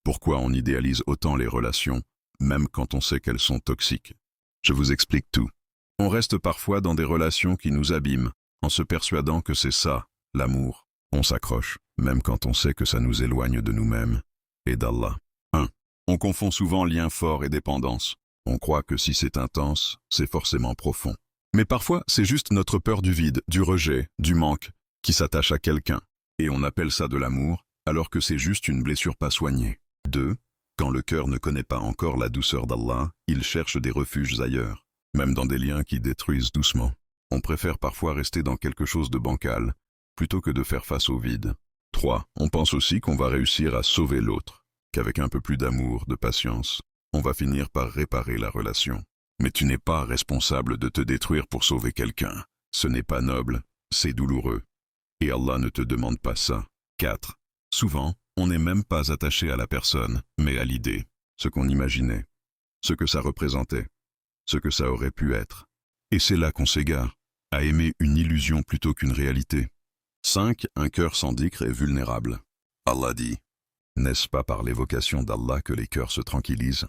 Pourquoi on idéalise autant les relations, même quand on sait qu'elles sont toxiques? Je vous explique tout. On reste parfois dans des relations qui nous abîment, en se persuadant que c'est ça, l'amour. On s'accroche, même quand on sait que ça nous éloigne de nous-mêmes et d'Allah. 1. On confond souvent lien fort et dépendance. On croit que si c'est intense, c'est forcément profond. Mais parfois, c'est juste notre peur du vide, du rejet, du manque, qui s'attache à quelqu'un. Et on appelle ça de l'amour, alors que c'est juste une blessure pas soignée. 2. Quand le cœur ne connaît pas encore la douceur d'Allah, il cherche des refuges ailleurs, même dans des liens qui détruisent doucement. On préfère parfois rester dans quelque chose de bancal, plutôt que de faire face au vide. 3. On pense aussi qu'on va réussir à sauver l'autre, qu'avec un peu plus d'amour, de patience, on va finir par réparer la relation. Mais tu n'es pas responsable de te détruire pour sauver quelqu'un. Ce n'est pas noble, c'est douloureux. Et Allah ne te demande pas ça. 4. Souvent, on n'est même pas attaché à la personne, mais à l'idée, ce qu'on imaginait, ce que ça représentait, ce que ça aurait pu être. Et c'est là qu'on s'égare, à aimer une illusion plutôt qu'une réalité. 5. Un cœur sans dhikr est vulnérable. Allah dit, n'est-ce pas par l'évocation d'Allah que les cœurs se tranquillisent?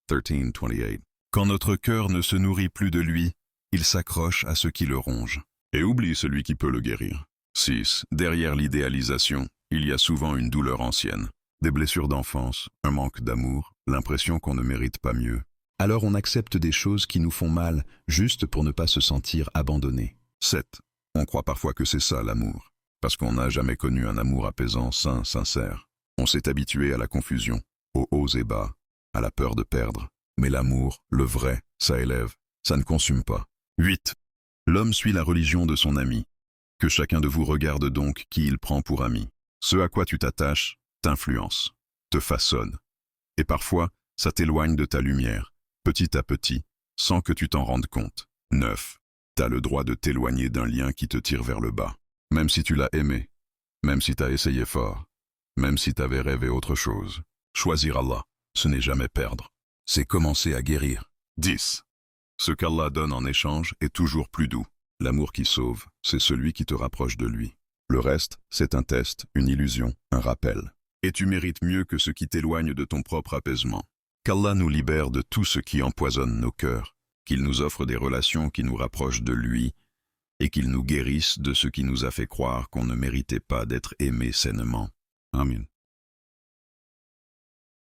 13:28. Quand notre cœur ne se nourrit plus de lui, il s'accroche à ce qui le ronge, et oublie celui qui peut le guérir. 6. Derrière l'idéalisation, il y a souvent une douleur ancienne, des blessures d'enfance, un manque d'amour, l'impression qu'on ne mérite pas mieux. Alors on accepte des choses qui nous font mal, juste pour ne pas se sentir abandonné. 7. On croit parfois que c'est ça l'amour, parce qu'on n'a jamais connu un amour apaisant, sain, sincère. On s'est habitué à la confusion, aux hauts et bas, à la peur de perdre. Mais l'amour, le vrai, ça élève, ça ne consume pas. 8. L'homme suit la religion de son ami. Que chacun de vous regarde donc qui il prend pour ami. Ce à quoi tu t'attaches, t'influence, te façonne. Et parfois, ça t'éloigne de ta lumière, petit à petit, sans que tu t'en rendes compte. 9. T'as le droit de t'éloigner d'un lien qui te tire vers le bas. Même si tu l'as aimé, même si t'as essayé fort, même si t'avais rêvé autre chose. Choisir Allah, ce n'est jamais perdre. C'est commencer à guérir. 10. Ce qu'Allah donne en échange est toujours plus doux. L'amour qui sauve, c'est celui qui te rapproche de lui. Le reste, c'est un test, une illusion, un rappel. Et tu mérites mieux que ce qui t'éloigne de ton propre apaisement. Qu'Allah nous libère de tout ce qui empoisonne nos cœurs, qu'il nous offre des relations qui nous rapprochent de lui, et qu'il nous guérisse de ce qui nous a fait croire qu'on ne méritait pas d'être aimé sainement. Amen.